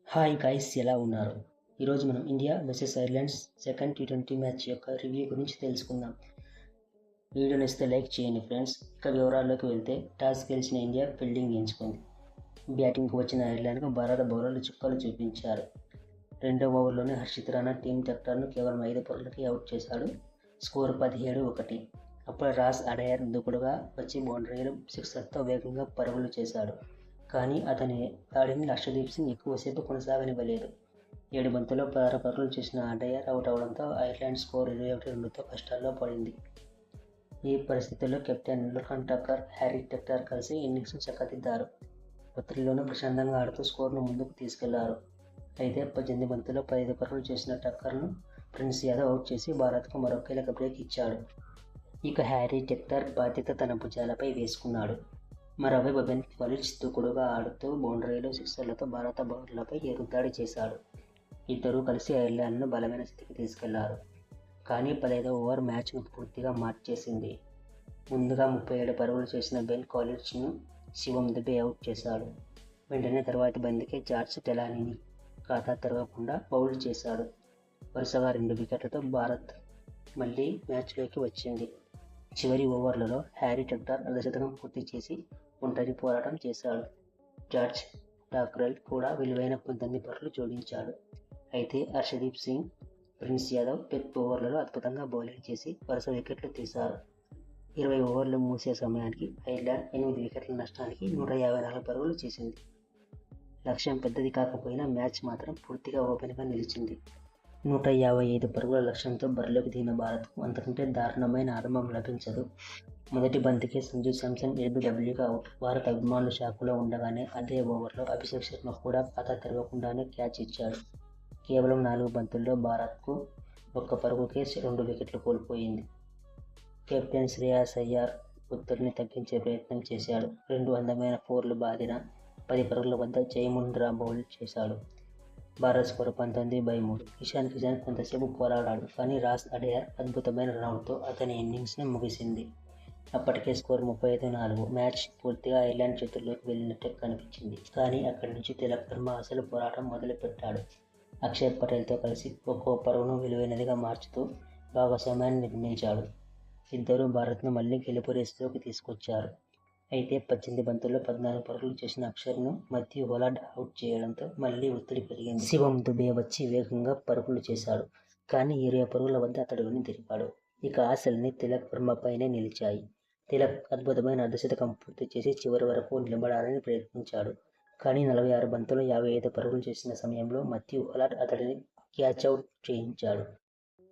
Hi guys, ఎలా ఉన్నారు? ఈరోజు మనం ఇండియా వర్సెస్ ఐర్లాండ్స్ సెకండ్ టీ20 మ్యాచ్ యొక్క రివ్యూ గురించి తెలుసుకుందాం. వీడియో నచ్చితే లైక్ చేయండి ఫ్రెండ్స్. ఇక వివరాల్లోకి వెళ్తే టాస్ గెలిచిన ఇండియా ఫీల్డింగ్ ఎంచుకుంది. బ్యాటింగ్కు వచ్చిన ఐర్లాండ్కు భారత బౌలర్లు చుక్కలు చూపించారు. రెండవ ఓవర్లోనే హర్షిత్ రాణా టీమ్ టెక్టర్ను కేవలం 5 పరుగులకి అవుట్ చేశాడు. స్కోర్ 17-1. అప్పుడు రాస్ అడయర్ దూకుడుగా వచ్చి బౌండరీలు సిక్సర్తో వేగంగా పరుగులు చేశాడు. కానీ అతని దాడిని లక్షదీప్ సింగ్ ఎక్కువసేపు కొనసాగనివ్వలేదు. 7 బంతుల్లో 16 పరుగులు చేసిన అడయర్ అవుట్ అవడంతో ఐర్లాండ్ స్కోర్ 21-2తో కష్టాల్లో పడింది. ఈ పరిస్థితుల్లో కెప్టెన్ లుల్హన్ టక్కర్, హ్యారీ టెక్టర్ కలిసి ఇన్నింగ్స్ను చక్కదిద్దారు. ఒత్తిడిలోనూ ప్రశాంతంగా ఆడుతూ స్కోర్ను ముందుకు తీసుకెళ్లారు. అయితే 18 బంతుల్లో 15 పరుగులు చేసిన టక్కర్ను ప్రిన్స్ యాదవ్ అవుట్ చేసి భారత్కు మరో కీలక బ్రేక్ ఇచ్చాడు. ఇక హ్యారీ టెక్టర్ బాధ్యత తన భుజాలపై వేసుకున్నాడు. మరోవైపు బెన్ స్టోక్స్ దూకుడుగా ఆడుతూ బౌండరీలు సిక్సర్లతో భారత బౌలర్లపై ఎదురుదాడి చేశాడు. ఇద్దరూ కలిసి ఐర్లాండ్ను బలమైన స్థితికి తీసుకెళ్లారు. కానీ 15వ ఓవర్ మ్యాచ్ను పూర్తిగా మార్చేసింది. ముందుగా 37 పరుగులు చేసిన బెన్ స్టోక్స్ను శివం దుబే అవుట్ చేశాడు. వెంటనే తర్వాతి బంతికే జార్జ్ టెలానీని ఖాతా తెరవకుండా బౌల్డ్ చేశాడు. వరుసగా 2 వికెట్లతో భారత్ మళ్లీ మ్యాచ్లోకి వచ్చింది. చివరి ఓవర్లలో హ్యారీ టెక్టర్ అర్ధశతకం పూర్తి చేసి ఒంటరి పోరాటం చేశాడు. జార్జ్ టాక్రెల్ కూడా విలువైన 19 పరుగులు జోడించాడు. అయితే హర్షదీప్ సింగ్, ప్రిన్స్ యాదవ్ డెత్ ఓవర్లలో అద్భుతంగా బౌలింగ్ చేసి వరుస వికెట్లు తీశారు. 20 ఓవర్లు ముగిసే సమయానికి ఐర్లాండ్ 8 వికెట్ల నష్టానికి 154 పరుగులు చేసింది. లక్ష్యం పెద్దది కాకపోయినా మ్యాచ్ మాత్రం పూర్తిగా ఓపెన్గా నిలిచింది. 155 పరుగుల లక్ష్యంతో బరిలోకి దిగిన భారత్కు అంతకంటే దారుణమైన ఆరంభం లభించదు. మొదటి బంతికే సంజు శాంసన్ ఎల్బీడబ్ల్యూగా అవుట్. భారత అభిమానులు షాకులో ఉండగానే అదే ఓవర్లో అభిషేక్ శర్మ కూడా ఖాతా తెరవకుండానే క్యాచ్ ఇచ్చాడు. కేవలం 4 బంతుల్లో భారత్కు 1 పరుగుకే 2 వికెట్లు కోల్పోయింది. కెప్టెన్ శ్రేయాస్ అయ్యర్ ఒత్తిడిని తగ్గించే ప్రయత్నం చేశాడు. 2 అందమైన ఫోర్లు బాదిన 10 పరుగుల వద్ద జయముంద్రా బౌల్ చేశాడు. భారత్ స్కోరు 19-3. ఇషాన్ కిషన్ కొంతసేపు పోరాడాడు. కానీ రాస్ అడయర్ అద్భుతమైన రన్అట్తో అతని ఇన్నింగ్స్ను ముగిసింది. అప్పటికే స్కోర్ 35-4. మ్యాచ్ పూర్తిగా ఐర్లాండ్ చేతుల్లోకి వెళ్లినట్టే కనిపించింది. కానీ అక్కడి నుంచి తిలక్ వర్మ అసలు పోరాటం మొదలుపెట్టాడు. అక్షర్ పటేల్తో కలిసి ఒక్కో పరుగును విలువైనదిగా మార్చుతూ భాగస్వామ్యాన్ని నిర్మించాడు. ఇద్దరూ భారత్ను మళ్లీ గెలుపు రేసులోకి తీసుకొచ్చారు. అయితే 18 బంతుల్లో 14 పరుగులు చేసిన అక్షర్ను మాథ్యూ హోలాండ్ అవుట్ చేయడంతో మళ్లీ ఒత్తిడి పెరిగింది. శివం దుబే వచ్చి వేగంగా పరుగులు చేశాడు. కానీ 20 పరుగుల వద్ద అతడు వెనుదిరిగాడు. ఇక ఆశలన్నీ తిలక్ వర్మపైనే నిలిచాయి. తిలక్ అద్భుతమైన అర్ధశతకం పూర్తి చేసి చివరి వరకు నిలబడాలని ప్రయత్నించాడు. కానీ 46 బంతుల్లో 55 పరుగులు చేసిన సమయంలో మాథ్యూ హోలాండ్ అతడిని క్యాచౌట్ చేయించాడు.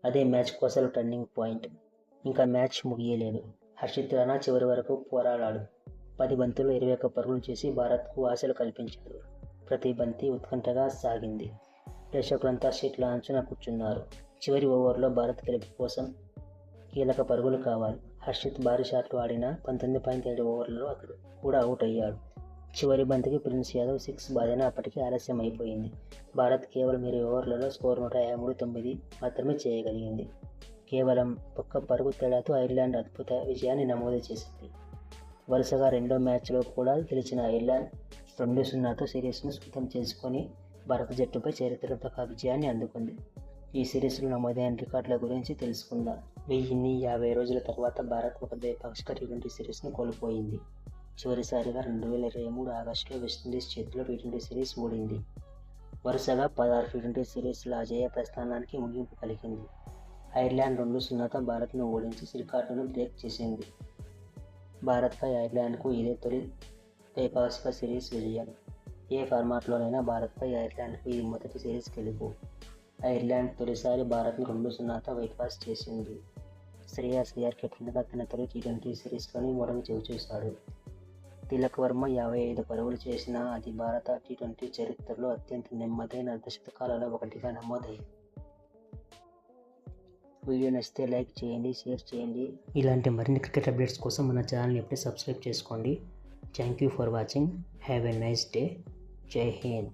అదే మ్యాచ్కు అసలు టర్నింగ్ పాయింట్. ఇంకా మ్యాచ్ ముగియలేదు. హర్షిత్ రాణా చివరి వరకు పోరాడాడు. 10 బంతుల్లో 21 పరుగులు చేసి భారత్కు ఆశలు కల్పించాడు. ప్రతి బంతి ఉత్కంఠగా సాగింది. ప్రేక్షకులంతా సీట్ల అంచున కూర్చున్నారు. చివరి ఓవర్లో భారత్ గెలుపు కోసం కీలక పరుగులు కావాలి. హర్షిత్ భారీ షాట్లు ఆడిన 19.7 ఓవర్లలో అతడు కూడా అవుట్ అయ్యాడు. చివరి బంతికి ప్రిన్స్ యాదవ్ 6 బాదినా అప్పటికే ఆలస్యం అయిపోయింది. భారత్ కేవలం 20 ఓవర్లలో స్కోర్ 153-9 మాత్రమే చేయగలిగింది. కేవలం 1 పరుగు తేడాతో ఐర్లాండ్ అద్భుత విజయాన్ని నమోదు చేసింది. వరుసగా రెండో మ్యాచ్లో కూడా గెలిచిన ఐర్లాండ్ 2-0తో సిరీస్ను సొంతం చేసుకొని భారత జట్టుపై చారిత్రక విజయాన్ని అందుకుంది. ఈ సిరీస్లో నమోదైన రికార్డుల గురించి తెలుసుకుందాం. 1050 రోజుల తర్వాత భారత్ ఒక ద్వైపాక్షిక టీ20 సిరీస్ను కోల్పోయింది. చివరిసారిగా 2023 ఆగస్టులో వెస్టిండీస్ చేతిలో టీ20 సిరీస్ ఓడింది. వరుసగా 16 టీ20 సిరీస్ల అజేయ ప్రస్థానానికి ముగింపు పలికింది. ఐర్లాండ్ 2-0తో భారత్ను ఓడించి రికార్డును బ్రేక్ చేసింది. భారత్పై ఐర్లాండ్కు ఇదే తొలి ద్వైపాక్షిక సిరీస్ విజయం. ఏ ఫార్మాట్లోనైనా భారత్పై ఐర్లాండ్కు ఇది మొదటి సిరీస్ గెలుపు. ఐర్లాండ్ తొలిసారి భారత్ను 2-0తో బైపాస్ చేసింది. శ్రేయాస్ అయ్యర్ కెప్టెన్గా తన తొలి టీ20 సిరీస్లోని ఓటమి చవిచూశాడు. తిలక్ వర్మ 55 పరుగులు చేసినా అది భారత టీ20 చరిత్రలో అత్యంత నెమ్మదైన అర్ధశతకాలలో ఒకటిగా నమోదైంది. వీడియో నచ్చితే లైక్ చేయండి, షేర్ చేయండి. ఇలాంటి మరిన్ని క్రికెట్ అప్డేట్స్ కోసం మన ఛానల్ని ఎప్పుడే సబ్స్క్రైబ్ చేసుకోండి. Thank you for watching. Have a nice day. జై హింద్.